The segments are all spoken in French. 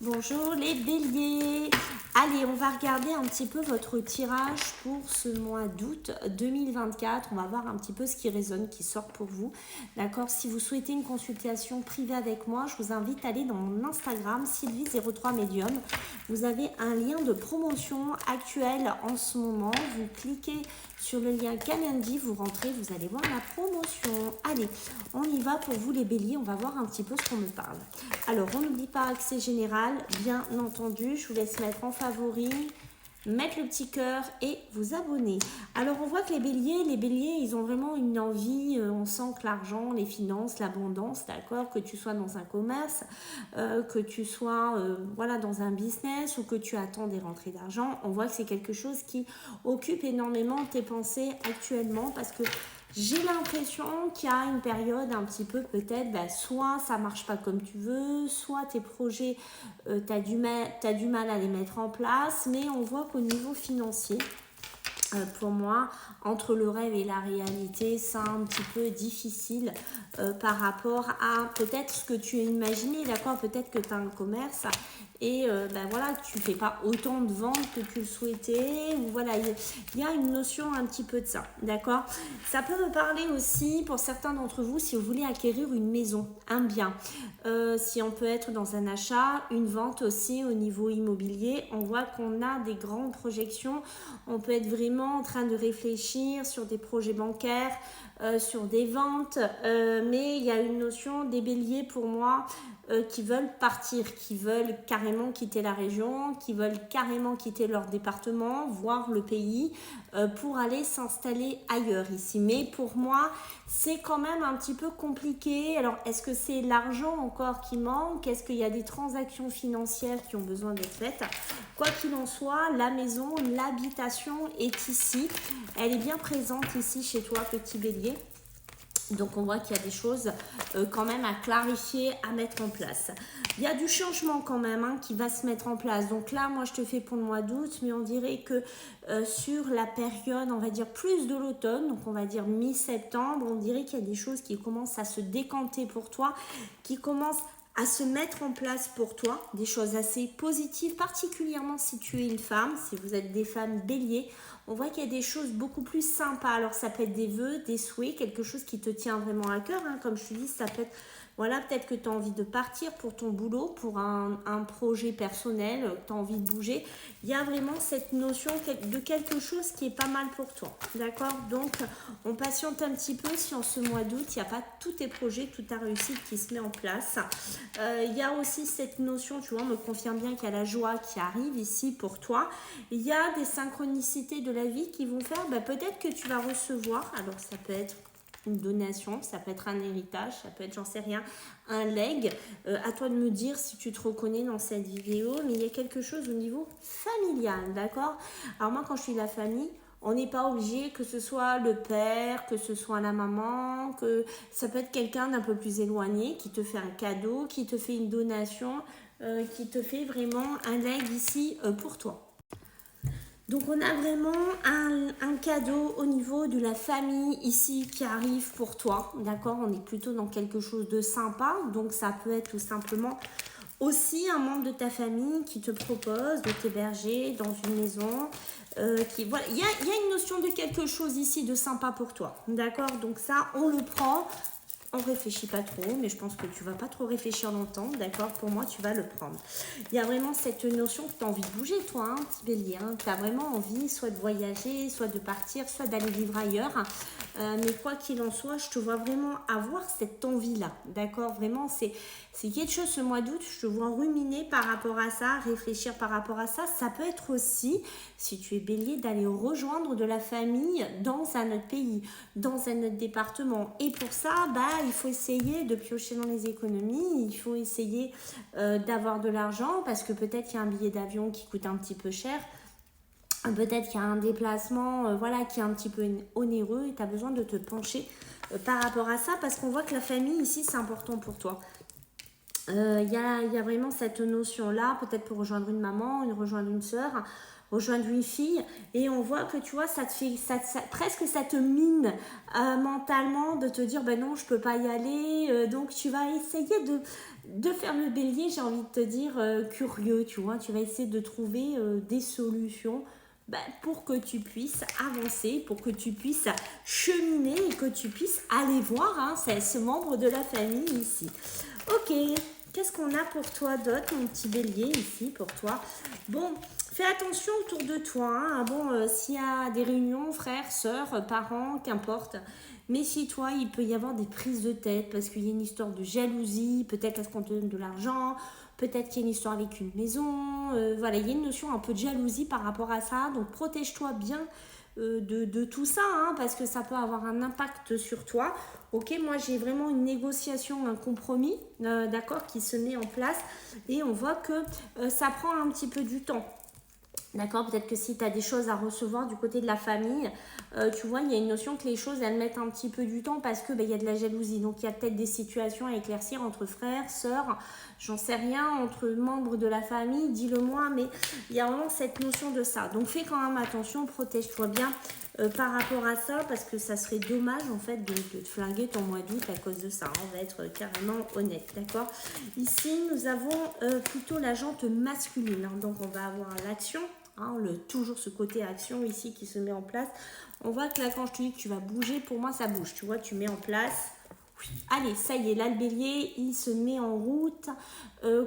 Bonjour les béliers. Allez, on va regarder un petit peu votre tirage pour ce mois d'août 2024. On va voir un petit peu ce qui résonne, qui sort pour vous. D'accord. Si vous souhaitez une consultation privée avec moi, je vous invite à aller dans mon Instagram, Sylvie03Medium. Vous avez un lien de promotion actuel en ce moment. Vous cliquez sur le lien Calendly, vous rentrez, vous allez voir la promotion. Allez, on y va pour vous les béliers. On va voir un petit peu ce qu'on me parle. Alors, on n'oublie pas accès général, bien entendu. Je vous laisse mettre en favori, mettre le petit cœur et vous abonner. Alors, on voit que les béliers, ils ont vraiment une envie. On sent que l'argent, les finances, l'abondance, d'accord, que tu sois dans un commerce, que tu sois voilà, dans un business ou que tu attends des rentrées d'argent. On voit que c'est quelque chose qui occupe énormément tes pensées actuellement parce que j'ai l'impression qu'il y a une période un petit peu peut-être, soit ça marche pas comme tu veux, soit tes projets, tu as du mal à les mettre en place, mais on voit qu'au niveau financier, pour moi, entre le rêve et la réalité, c'est un petit peu difficile par rapport à peut-être ce que tu as imaginé, d'accord, peut-être que tu as un commerce et voilà, tu fais pas autant de ventes que tu le souhaitais, ou voilà, il y a une notion un petit peu de ça, d'accord. Ça peut me parler aussi pour certains d'entre vous si vous voulez acquérir une maison, un bien, si on peut être dans un achat, une vente aussi au niveau immobilier. On voit qu'on a des grandes projections, on peut être vraiment en train de réfléchir sur des projets bancaires, sur des ventes, mais il y a une notion des béliers pour moi qui veulent partir, qui veulent carrément quitter la région, qui veulent carrément quitter leur département, voire le pays, pour aller s'installer ailleurs ici. Mais pour moi, c'est quand même un petit peu compliqué. Alors, est-ce que c'est l'argent encore qui manque? Est-ce qu'il y a des transactions financières qui ont besoin d'être faites? Quoi qu'il en soit, la maison, l'habitation est ici. Elle est bien présente ici chez toi, petit bélier. Donc on voit qu'il y a des choses quand même à clarifier, à mettre en place. Il y a du changement quand même qui va se mettre en place. Donc là, moi je te fais pour le mois d'août, mais on dirait que sur la période, on va dire plus de l'automne, donc on va dire mi-septembre, on dirait qu'il y a des choses qui commencent à se décanter pour toi, qui commencent à se mettre en place pour toi, des choses assez positives, particulièrement si tu es une femme, si vous êtes des femmes béliers. On voit qu'il y a des choses beaucoup plus sympas. Alors ça peut être des vœux, des souhaits, quelque chose qui te tient vraiment à cœur. Comme je te dis, ça peut être, voilà, peut-être que tu as envie de partir pour ton boulot, pour un projet personnel, tu as envie de bouger. Il y a vraiment cette notion de quelque chose qui est pas mal pour toi. D'accord? Donc, on patiente un petit peu si en ce mois d'août, il n'y a pas tous tes projets, toute ta réussite qui se met en place. Il y a aussi cette notion, tu vois, on me confirme bien qu'il y a la joie qui arrive ici pour toi. Il y a des synchronicités de la vie qui vont faire, peut-être que tu vas recevoir, alors ça peut être une donation, ça peut être un héritage, ça peut être, j'en sais rien, un leg. À toi de me dire si tu te reconnais dans cette vidéo, mais il y a quelque chose au niveau familial, d'accord? Alors moi, quand je suis de la famille, on n'est pas obligé que ce soit le père, que ce soit la maman, que ça peut être quelqu'un d'un peu plus éloigné qui te fait un cadeau, qui te fait une donation, qui te fait vraiment un leg ici pour toi. Donc on a vraiment un cadeau au niveau de la famille ici qui arrive pour toi, d'accord? On est plutôt dans quelque chose de sympa, donc ça peut être tout simplement aussi un membre de ta famille qui te propose de t'héberger dans une maison. Voilà, il y a une notion de quelque chose ici de sympa pour toi, d'accord? Donc ça, on le prend. On réfléchit pas trop, mais je pense que tu vas pas trop réfléchir longtemps, d'accord? Pour moi, tu vas le prendre. Il y a vraiment cette notion que tu as envie de bouger, toi, petit bélier. Tu as vraiment envie soit de voyager, soit de partir, soit d'aller vivre ailleurs. Mais quoi qu'il en soit, je te vois vraiment avoir cette envie-là, d'accord? Vraiment, c'est quelque chose ce mois d'août, je te vois ruminer par rapport à ça, réfléchir par rapport à ça. Ça peut être aussi, si tu es bélier, d'aller rejoindre de la famille dans un autre pays, dans un autre département. Et pour ça, il faut essayer de piocher dans les économies, il faut essayer d'avoir de l'argent parce que peut-être qu'il y a un billet d'avion qui coûte un petit peu cher. Peut-être qu'il y a un déplacement voilà, qui est un petit peu onéreux et tu as besoin de te pencher par rapport à ça parce qu'on voit que la famille ici c'est important pour toi. Il y a vraiment cette notion-là, peut-être pour rejoindre une maman, rejoindre une sœur. rejoindre une fille et on voit que tu vois, ça te fait, presque ça te mine mentalement de te dire, ben non, je peux pas y aller. Donc tu vas essayer de faire le bélier, j'ai envie de te dire, curieux, tu vois. Tu vas essayer de trouver des solutions pour que tu puisses avancer, pour que tu puisses cheminer et que tu puisses aller voir ce membre de la famille ici. Ok, qu'est-ce qu'on a pour toi d'autre, mon petit bélier, ici, pour toi? Bon, fais attention autour de toi. S'il y a des réunions, frères, sœurs, parents, qu'importe, méfie-toi, il peut y avoir des prises de tête parce qu'il y a une histoire de jalousie, peut-être est-ce qu'on te donne de l'argent, peut-être qu'il y a une histoire avec une maison, voilà, il y a une notion un peu de jalousie par rapport à ça, donc protège-toi bien de tout ça, parce que ça peut avoir un impact sur toi. Ok, moi j'ai vraiment une négociation, un compromis, d'accord, qui se met en place et on voit que ça prend un petit peu du temps. D'accord, peut-être que si tu as des choses à recevoir du côté de la famille, tu vois, il y a une notion que les choses, elles mettent un petit peu du temps parce que il y a de la jalousie. Donc, il y a peut-être des situations à éclaircir entre frères, sœurs, j'en sais rien, entre membres de la famille, dis-le-moi, mais il y a vraiment cette notion de ça. Donc, fais quand même attention, protège-toi bien par rapport à ça parce que ça serait dommage, en fait, de te flinguer ton mois d'août à cause de ça. On va être carrément honnête, d'accord? Ici, nous avons plutôt la jante masculine. Donc, on va avoir l'action. Toujours ce côté action ici qui se met en place. On voit que là, quand je te dis que tu vas bouger, pour moi, ça bouge. Tu vois, tu mets en place. Allez, ça y est, là, le bélier, il se met en route.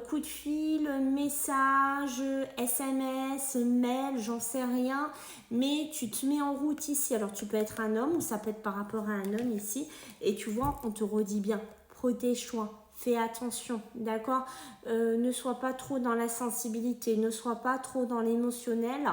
Coup de fil, message, SMS, mail, j'en sais rien. Mais tu te mets en route ici. Alors, tu peux être un homme ou ça peut être par rapport à un homme ici. Et tu vois, on te redit bien, protège-toi. Fais attention, d'accord? Ne sois pas trop dans la sensibilité, ne sois pas trop dans l'émotionnel.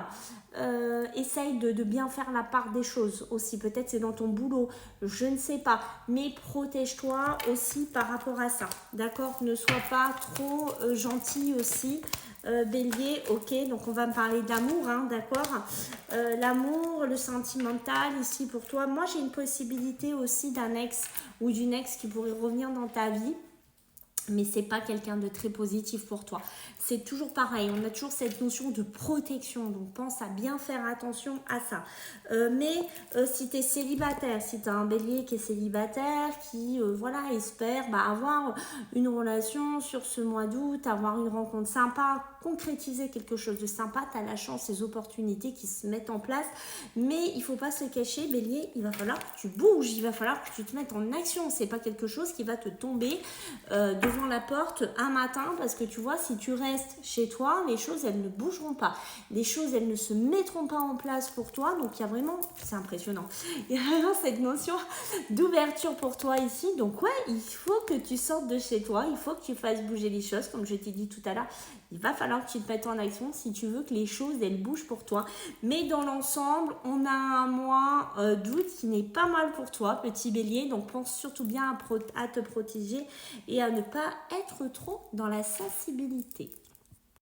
Essaye de bien faire la part des choses aussi. Peut-être c'est dans ton boulot, je ne sais pas. Mais protège-toi aussi par rapport à ça, d'accord? Ne sois pas trop gentil aussi. Bélier, ok, donc on va me parler d'amour, d'accord? L'amour, le sentimental ici pour toi. Moi, j'ai une possibilité aussi d'un ex ou d'une ex qui pourrait revenir dans ta vie. Mais c'est pas quelqu'un de très positif pour toi. C'est toujours pareil, on a toujours cette notion de protection, donc pense à bien faire attention à ça. Si tu es célibataire, si tu as un bélier qui est célibataire, qui espère avoir une relation sur ce mois d'août, avoir une rencontre sympa, concrétiser quelque chose de sympa, tu as la chance, les opportunités qui se mettent en place, mais il faut pas se cacher, bélier, il va falloir que tu bouges, il va falloir que tu te mettes en action, c'est pas quelque chose qui va te tomber devant la porte un matin, parce que tu vois, si tu restes chez toi, les choses, elles ne bougeront pas. Les choses, elles ne se mettront pas en place pour toi. Donc, il y a vraiment, c'est impressionnant, il y a vraiment cette notion d'ouverture pour toi ici. Donc, ouais, il faut que tu sortes de chez toi. Il faut que tu fasses bouger les choses, comme je t'ai dit tout à l'heure. Il va falloir que tu te mettes en action si tu veux que les choses, elles bougent pour toi. Mais dans l'ensemble, on a un mois d'août qui n'est pas mal pour toi, petit bélier. Donc, pense surtout bien à te protéger et à ne pas être trop dans la sensibilité.